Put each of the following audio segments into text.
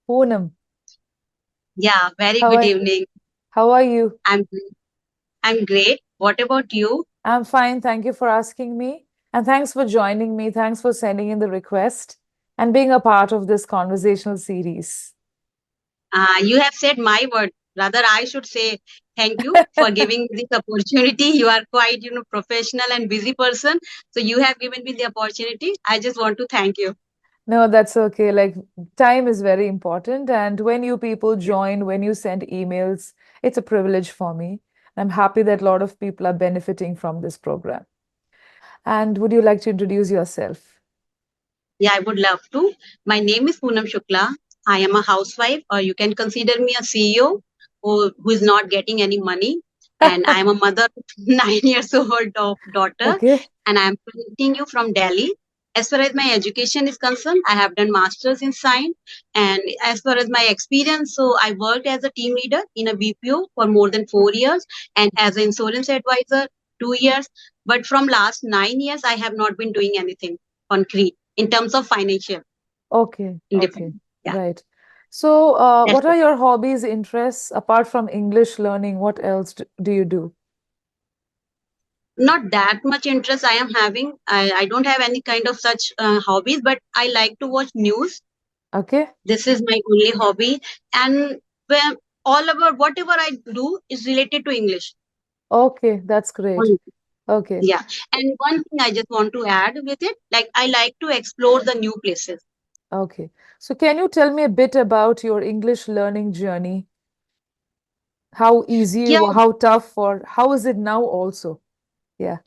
Punam. Yeah, very How good are evening. how are you? I'm I'm great. What about you? I'm fine. Thank you for asking me. And thanks for joining me. Thanks for sending in the request and being a part of this conversational series. You have said my word. Rather, I should say thank you for giving me this opportunity. You are quite, professional and busy person. So you have given me the opportunity. I just want to thank you. No, that's okay. Like, time is very important. And when you people join, when you send emails, it's a privilege for me. I'm happy that a lot of people are benefiting from this program. And would you like to introduce yourself? Yeah, I would love to. My name is Punam Shukla. I am a housewife, or you can consider me a CEO who is not getting any money. And I am a mother of 9 years old daughter, Okay. and I am connecting you from Delhi. As far as my education is concerned, I have done masters in science. And as far as my experience, so I worked as a team leader in a BPO for more than 4 years, and as an insurance advisor 2 years. But from last 9 years, I have not been doing anything concrete in terms of financial Okay. Okay. independence. Yeah, Right. So, that's what it. are your hobbies, interests, apart from English learning? What else do you do? Not that much interest I am having. I don't have any kind of such hobbies, but I like to watch news. Okay. This is my only hobby. And when all about whatever I do is related to English. Okay. That's great. Only. Okay. Yeah. And one thing I just want to add with it, like I like to explore the new places. Okay. So, can you tell me a bit about your English learning journey? How easy, Yeah, how tough, or how is it now also? Yeah.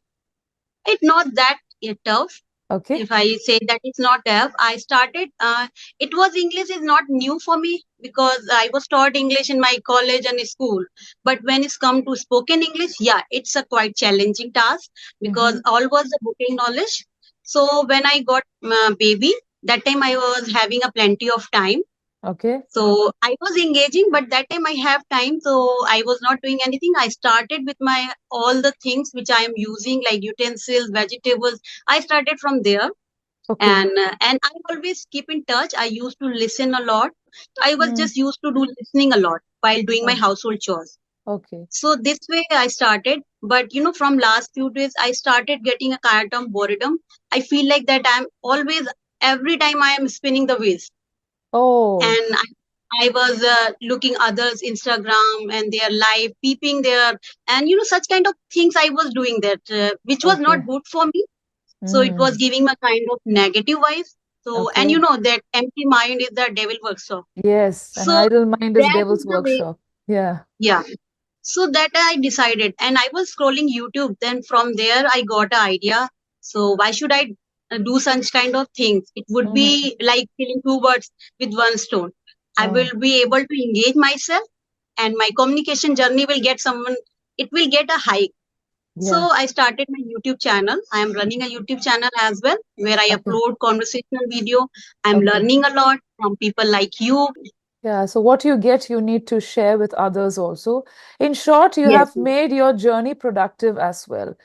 it's not that tough. Okay. If I say that it's not tough, I started. It was English is not new for me because I was taught English in my college and school. But when it's come to spoken English, yeah, it's a quite challenging task Mm-hmm. because all was the booking knowledge. So when I got baby, that time I was having a plenty of time, Okay. so I was engaging, but that time I have time, so I was not doing anything. I started with my all the things which I am using, like utensils, vegetables. I started from there, Okay. and I always keep in touch. I used to listen a lot. I was Mm. just used to do listening a lot while doing my Oh, household chores. okay. So this way I started. But from last few days, I started getting a kind of boredom. I feel like that I'm always every time I am spinning the wheels, Oh, and I was looking others Instagram and their live peeping there, and such kind of things I was doing that, which was not okay. good for me. So it was Mm. giving a kind of negative vibes. So, and Okay. that empty mind is the devil workshop. Yes, an So idle mind is that is devil's the way. workshop. Yeah. Yeah. So that I decided, and I was scrolling YouTube. Then from there, I got an idea. So why should I do such kind of things? It would Mm-hmm. be like killing two birds with one stone. I will Oh, be able to engage myself, and my communication journey will get someone. It will get a hike. So yeah. I started my YouTube channel. I am running a YouTube channel as well where I Okay. upload conversational video. I'm Okay. learning a lot from people like you. Yeah. So what you get, you need to share with others also. In short, you Yes, have made your journey productive as well.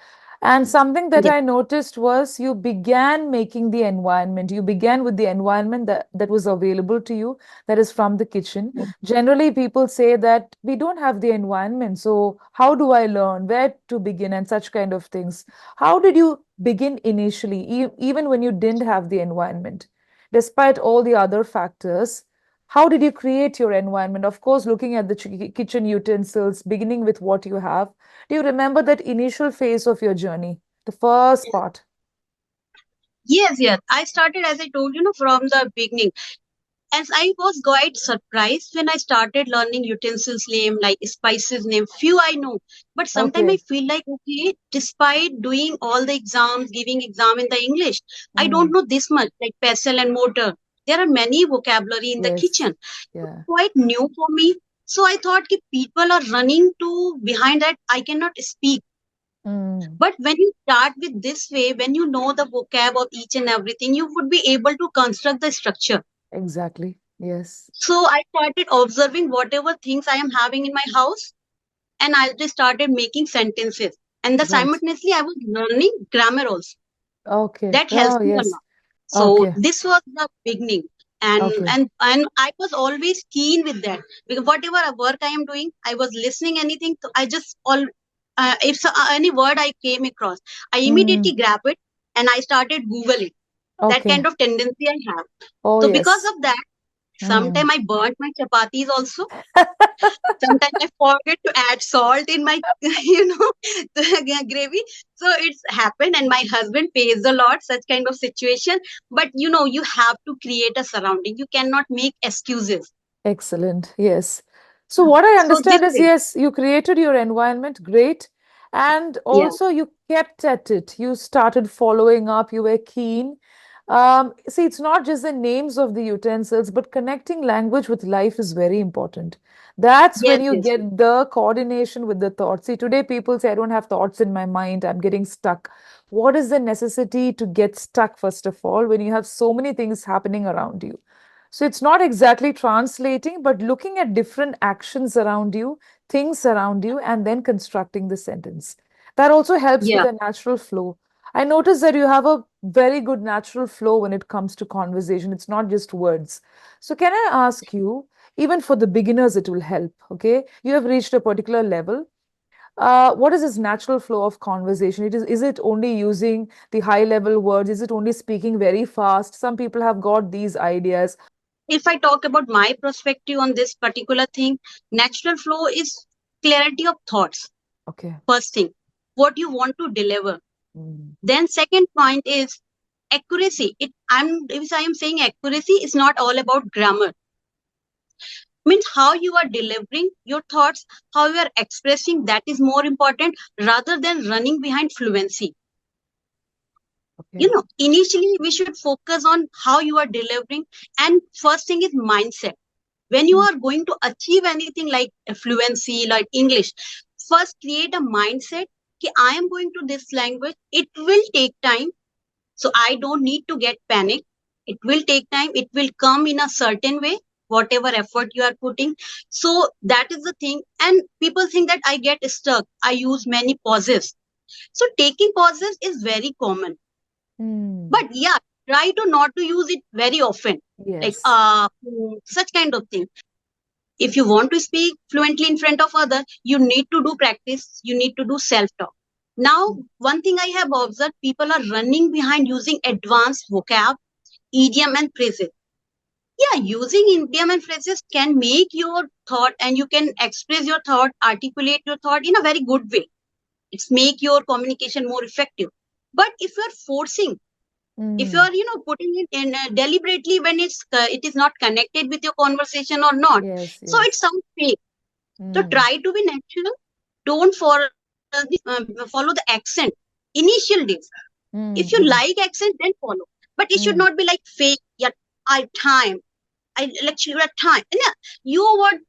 And something that yes, I noticed was you began making the environment. You began with the environment that was available to you, that is from the kitchen. Generally, people say that we don't have the environment. So, how do I learn? Where to begin? And such kind of things. How did you begin initially, even when you didn't have the environment? Despite all the other factors, how did you create your environment? Of course, looking at the kitchen utensils, beginning with what you have. Do you remember that initial phase of your journey, the first part? yes. I started, as I told from the beginning. As I was quite surprised when I started learning utensils name, like spices name. Few I know, but sometimes I Okay. feel like, okay, despite doing all the exams, giving exam in the English, I don't Mm, know this much, like pestle and mortar. There are many vocabulary in the yes. kitchen. Yeah. Quite new for me. So I thought if people are running to behind that, I cannot speak. Mm, But when you start with this way, when you know the vocab of each and everything, you would be able to construct the structure. exactly. Yes. So I started observing whatever things I am having in my house, and I just started making sentences. And the Right. simultaneously I was learning grammar also. Okay. That helps Oh, me a yes. lot. So Okay. this was the beginning. and Okay. and I was always keen with that, because whatever work I am doing, I was listening anything, so I just all if so, any word I came across, I Mm, immediately grab it and I started Google it. That okay. kind of tendency I have. Oh, So because yes. of that, Mm. sometimes I burnt my chapatis also. Sometimes I forget to add salt in my, the gravy. So it's happened, and my husband pays a lot such kind of situation. But you have to create a surrounding. You cannot make excuses. Excellent. Yes. So what I So this understand is, way, yes, you created your environment, great. And yeah, also you kept at it. You started following up, you were keen. See, it's not just the names of the utensils, but connecting language with life is very important. That's yes, when you yes, yes, get the coordination with the thoughts. See, today people say, I don't have thoughts in my mind, I'm getting stuck. What is the necessity to get stuck, first of all, when you have so many things happening around you? So it's not exactly translating, but looking at different actions around you, things around you, and then constructing the sentence. That also helps with yeah. a natural flow. I notice that you have a very good natural flow when it comes to conversation. It's not just words. So, can I ask you, even for the beginners, it will help, okay? You have reached a particular level. What is this natural flow of conversation? Is it only using the high level words? Is it only speaking very fast? Some people have got these ideas. If I talk about my perspective on this particular thing, natural flow is clarity of thoughts. Okay. First thing, what you want to deliver. Mm. Then second point is accuracy. If I am saying accuracy, it's not all about grammar. Means how you are delivering your thoughts, how you are expressing, that is more important rather than running behind fluency. Okay. Initially we should focus on how you are delivering, and first thing is mindset. When you Mm. are going to achieve anything like fluency, like English, first create a mindset कि I am going to this language, it will take time, so I don't need to get panic. It will take time, it will come in a certain way, whatever effort you are putting. So that is the thing. And people think that I get stuck, I use many pauses. So taking pauses is very common, Mm. but yeah, try to not to use it very often, like Yes. such kind of thing. If you want to speak fluently in front of others, you need to do practice, you need to do self talk. Now, one thing I have observed, people are running behind using advanced vocab, idiom and phrases. Yeah, using idiom and phrases can make your thought, and you can express your thought, articulate your thought in a very good way. It's make your communication more effective. But if you are forcing, if you Mm. are putting it in deliberately, when it is not connected with your conversation or not, Yes, so it yes. sounds fake. So Mm. try to be natural. Don't follow the accent initial days. Mm. If you Mm. like accent, then follow. But it should Mm. not be like fake. Yeah, I time. I lecture at time. And yeah,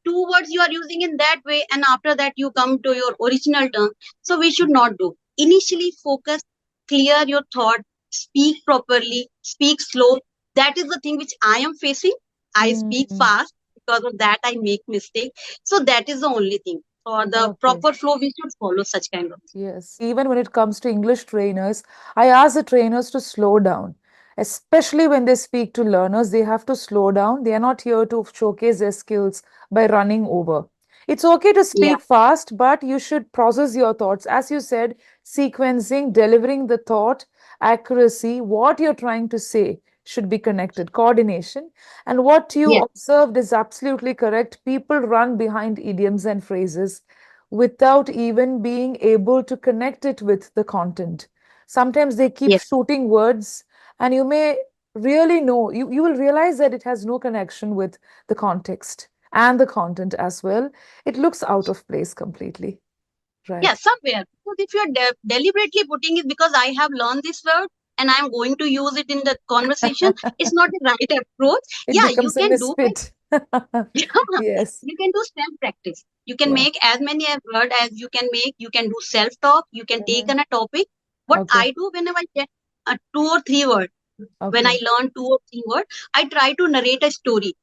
two words you are using in that way, and after that you come to your original term. So we should not do. Initially focus, clear your thought, speak properly, speak slow. That is the thing which I am facing. I speak Mm. fast, because of that I make mistake. So that is the only thing. For the Okay. proper flow, we should follow such kind of. Yes, even when it comes to English trainers, I ask the trainers to slow down, especially when they speak to learners. They have to slow down. They are not here to showcase their skills by running over. It's okay to Yeah. speak fast, but you should process your thoughts. As you said, sequencing, delivering the thought, accuracy, what you're trying to say should be connected, coordination. And what you Yeah. observed is absolutely correct. People run behind idioms and phrases without even being able to connect it with the content. Sometimes they keep Yes. shooting words, and you may really know, you will realize that it has no connection with the context and the content as well. It looks out of place completely. Yeah, Right. somewhere. Because if you're deliberately putting it because I have learned this word and I'm going to use it in the conversation, it's not the right approach. It Yeah, you becomes a can do by misfit. Yes. you can do self practice. You can Yeah. make as many word as you can make. You can do self talk. You can take Mhm. on a topic. What Okay. I do whenever I get two or three words, when I Okay. learn two or three words, I try to narrate a story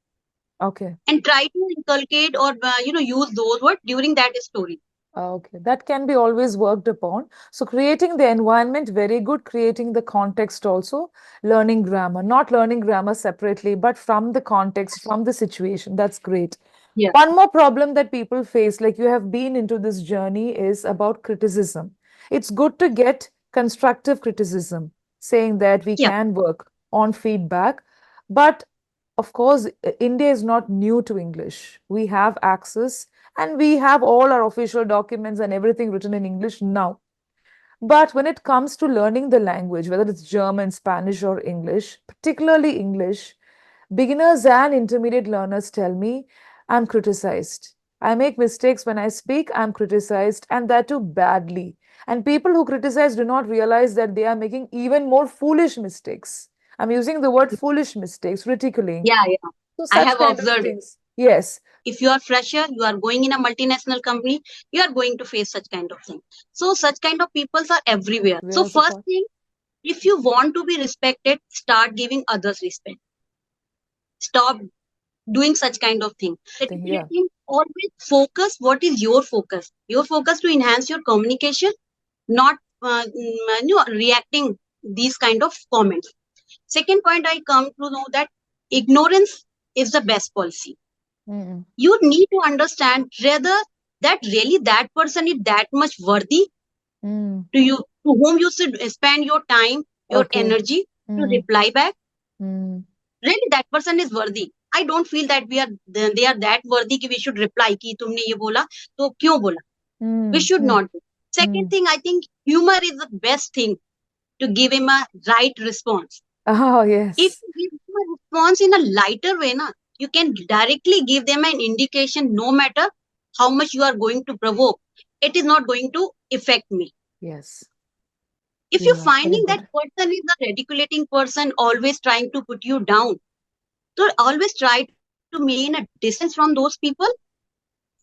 Okay. and try to inculcate or use those words during that story. Okay, that can be always worked upon. So creating the environment, very good. Creating the context also. Learning grammar, not learning grammar separately, but from the context, from the situation. That's great. Yeah, One more problem that people face, like you have been into this journey, is about criticism. It's good to get constructive criticism, saying that we yeah, can work on feedback. But of course, India is not new to English. We have access and we have all our official documents and everything written in English now. But when it comes to learning the language, whether it's German, Spanish, or English, particularly English, beginners and intermediate learners tell me I'm criticized. I make mistakes when I speak, I'm criticized, and that too badly. And people who criticize do not realize that they are making even more foolish mistakes. I'm using the word foolish mistakes, ridiculing. yeah, yeah. So, I such have kind of observed it. things. Yes. If you are fresher, you are going in a multinational company, you are going to face such kind of thing. So such kind of peoples are everywhere. So Where's the first part? thing, if you want to be respected, start giving others respect. Stop doing such kind of thing. Thing, yeah. Articulating, always focus what is your focus. Your focus to enhance your communication, not reacting these kind of comments. Second point, I come to know that ignorance is the best policy. Mm, You need to understand whether that really that person is that much worthy mm. to you, to whom you should spend your time, your Okay. energy to Mm, reply back. mm, Really that person is worthy. I don't feel that they are that worthy कि we should reply कि तुमने ये बोला तो क्यों बोला. We mm, should mm, not do. Second mm. thing, I think humor is the best thing to give him a right response. Oh, If yes. you give them a response in a lighter way, na, you can directly give them an indication no matter how much you are going to provoke. It is not going to affect me. Yes. If you're Yeah, very finding that important. person is a radiculating person, always trying to put you down, so always try to maintain a distance from those people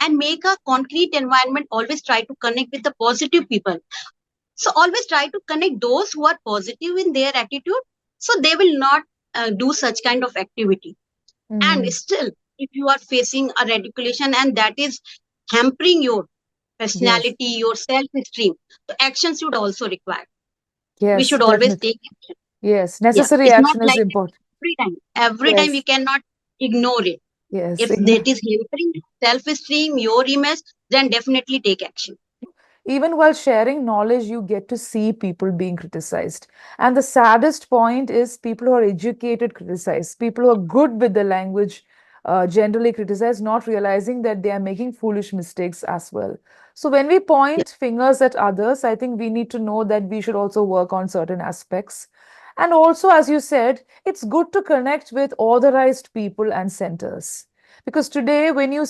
and make a concrete environment. Always try to connect with the positive people. So always try to connect those who are positive in their attitude. So they will not do such kind of activity. And Mm, still, if you are facing a radiculation and that is hampering your yes. personality, your self-esteem, the action should also require. We Yes, should always definitely. take action. Yes. Yeah, Necessary it's not action is like important. every time. Every time we Yes. cannot ignore it. Yes. If that is hampering self-esteem, your image, then definitely take action. Even while sharing knowledge, you get to see people being criticized. And the saddest point is people who are educated criticize, people who are good with the language generally criticize, not realizing that they are making foolish mistakes as well. So when we Yeah, point fingers at others, I think we need to know that we should also work on certain aspects. And also, as you said, it's good to connect with authorized people and centers. Because today, when you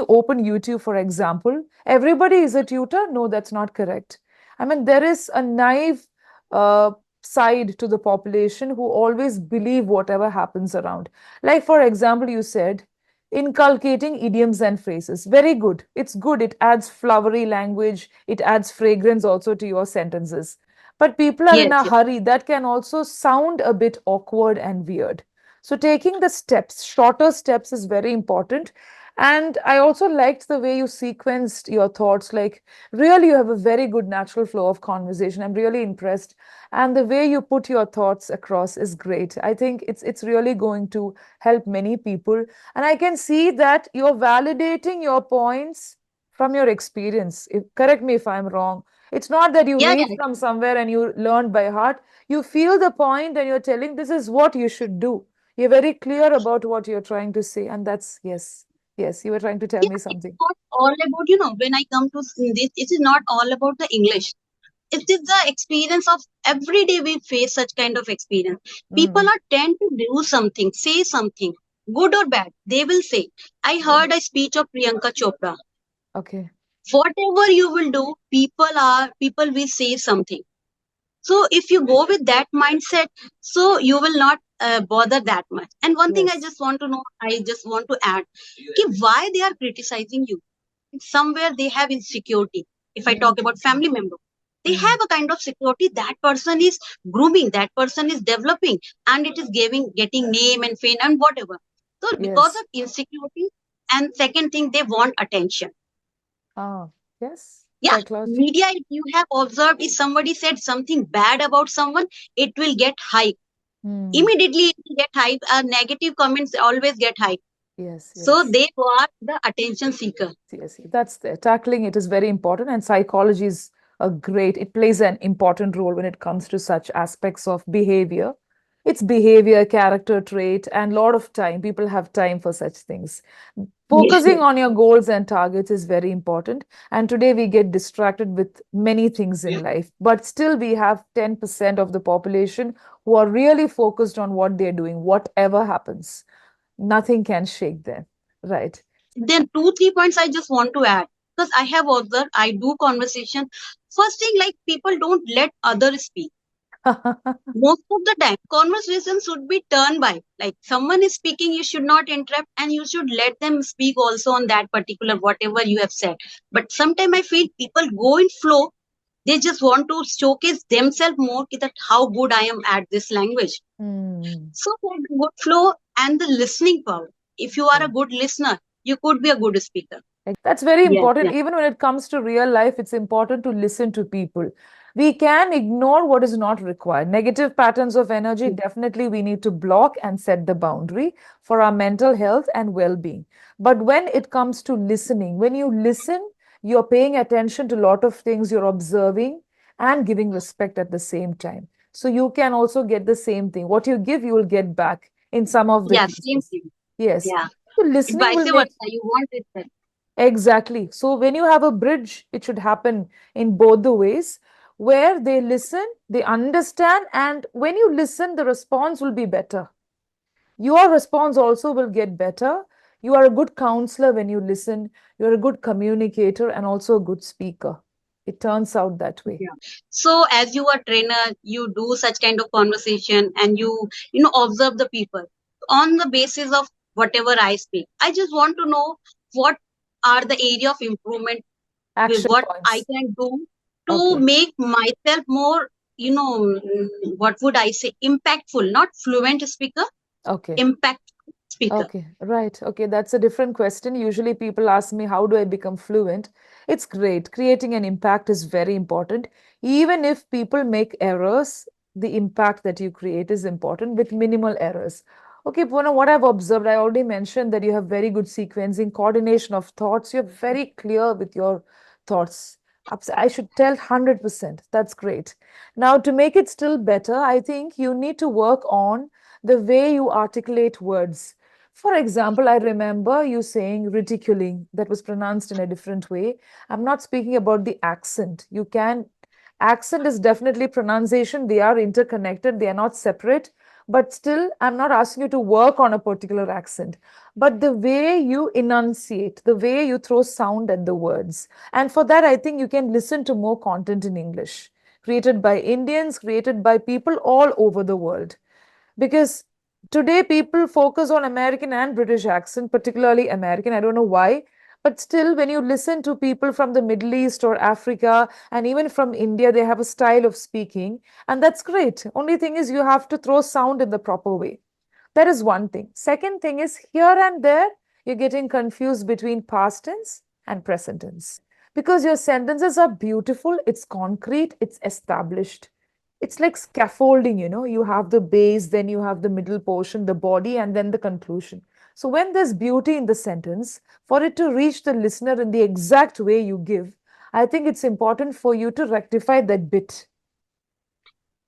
open YouTube, for example, everybody is a tutor. No, that's not correct. I mean, there is a naive uh, side to the population who always believe whatever happens around. Like, for example, you said, inculcating idioms and phrases. Very good. It's good. It adds flowery language, it adds fragrance also to your sentences. But people are in yes, a yes, hurry. That can also sound a bit awkward and weird. So taking the steps, shorter steps is very important. And I also liked the way you sequenced your thoughts. Like, really, you have a very good natural flow of conversation. I'm really impressed. And the way you put your thoughts across is great. I think it's really going to help many people. And I can see that you're validating your points from your experience. Correct me if I'm wrong. It's not that you yeah, read yeah. from somewhere and you learned by heart. You feel the point and you're telling this is what you should do. You're very clear about what you're trying to say. And that's, yes, yes, you were trying to tell Yeah, me it's something. not all about, when I come to this, it is not all about the English. It is the experience of every day we face such kind of experience. People Mm, are tend to do something, say something, good or bad. They will say. I heard a speech of Priyanka Chopra. okay. Whatever you will do, people will say something. So if you go with that mindset, so you will not bother that much. And one thing I Yes. just want to know, I just want to add, ki why they are criticizing you. Somewhere they have insecurity. If I Mm, talk about family member, they mm, have a kind of security that person is grooming, that person is developing, and it is getting name and fame and whatever. So because yes. of insecurity, and second thing, they want attention. Ah, yes. Yeah, Psychology. media, if you have observed, if somebody said something bad about someone, it will get hype. Hmm. Immediately it will get hype. Negative comments always get hype. Yes, So yes. they are the attention seeker. Yes, yes. That's there. Tackling it is very important, and psychology is a great, it plays an important role when it comes to such aspects of behavior. It's behavior, character trait, and a lot of time. People have time for such things. Yes. Focusing on your goals and targets is very important. And today we get distracted with many things in life, but still we have 10% of the population who are really focused on what they're doing, whatever happens. Nothing can shake them. Right. Then two, 3 points I just want to add, because I have observed, I do conversation. First thing, like people don't let others speak. Most of the time, conversation should be turned by. Like someone is speaking, you should not interrupt and you should let them speak also on that particular whatever you have said. But sometimes I feel people go in flow. They just want to showcase themselves more that how good I am at this language. Hmm. So for the good flow and the listening power. If you are Yeah. a good listener, you could be a good speaker. That's very Yes, important. yes. Even when it comes to real life, it's important to listen to people. We can ignore what is not required. Negative patterns of energy, definitely we need to block and set the boundary for our mental health and well-being. But when it comes to listening, when you listen, you're paying attention to a lot of things, you're observing and giving respect at the same time. So you can also get the same thing. What you give, you will get back in some of the Yeah, same cases. thing. Yes. Yeah. So It listening vice will make. versa. You want it. Exactly. So when you have a bridge, it should happen in both the ways where they listen, they understand, and when you listen, the response will be better. Your response also will get better. You are a good counselor when you listen, you're a good communicator and also a good speaker. It turns out that way. Yeah. So as you are trainer, you do such kind of conversation and you observe the people on the basis of whatever I speak. I just want to know what are the area of improvement with Action what I points. can do to Okay. make myself more, what would I say, impactful, not fluent speaker, Okay. impact speaker. Okay, right. Okay, that's a different question. Usually people ask me, how do I become fluent? It's great. Creating an impact is very important. Even if people make errors, the impact that you create is important with minimal errors. Okay, Puna, what I've observed, I already mentioned that you have very good sequencing, coordination of thoughts. You're very clear with your thoughts. I should tell 100%. That's great. Now, to make it still better, I think you need to work on the way you articulate words. For example, I remember you saying ridiculing, that was pronounced in a different way. I'm not speaking about the accent. Accent is definitely pronunciation. They are interconnected, they are not separate. But still, I'm not asking you to work on a particular accent, but the way you enunciate, the way you throw sound at the words. And for that, I think you can listen to more content in English, created by Indians, created by people all over the world. Because today people focus on American and British accent, particularly American. I don't know why. But still, when you listen to people from the Middle East or Africa and even from India, they have a style of speaking. And that's great. Only thing is, you have to throw sound in the proper way. That is one thing. Second thing is, here and there, you're getting confused between past tense and present tense. Because your sentences are beautiful, it's concrete, it's established. It's like scaffolding, you have the base, then you have the middle portion, the body, and then the conclusion. So when there's beauty in the sentence, for it to reach the listener in the exact way you give, I think it's important for you to rectify that bit.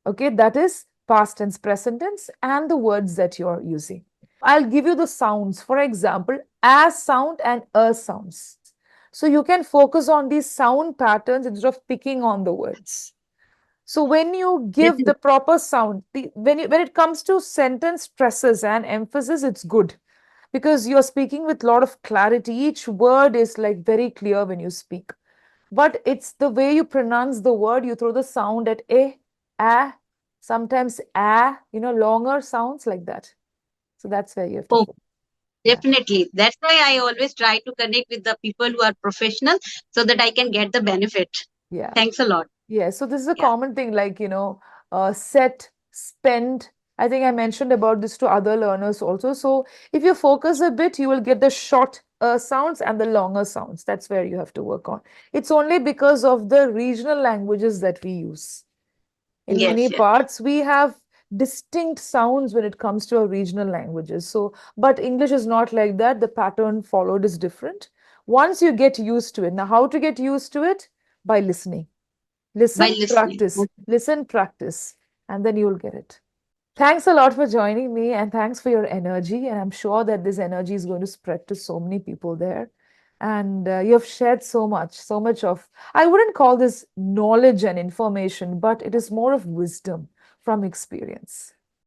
Okay, that is past tense, present tense, and the words that you're using. I'll give you the sounds. For example, as sound and sounds. So you can focus on these sound patterns instead of picking on the words. So when you give the proper sound, when it comes to sentence stresses and emphasis, it's good because you're speaking with a lot of clarity. Each word is like very clear when you speak. But it's the way you pronounce the word, you throw the sound at sometimes longer sounds like that. So that's where you have to Oh, focus. Yeah. definitely. That's why I always try to connect with the people who are professional so that I can get the benefit. Yeah. Thanks a lot. Yeah, so this is a Yeah. common thing like, set, spend. I think I mentioned about this to other learners also. So if you focus a bit, you will get the short sounds and the longer sounds. That's where you have to work on. It's only because of the regional languages that we use. In many Yes, yes. parts, we have distinct sounds when it comes to our regional languages. So, but English is not like that. The pattern followed is different. Once you get used to it, now how to get used to it? By listening. By listening. Listen, practice, and then you'll get it. Thanks a lot for joining me and thanks for your energy. And I'm sure that this energy is going to spread to so many people there. And you have shared so much of, I wouldn't call this knowledge and information, but it is more of wisdom from experience.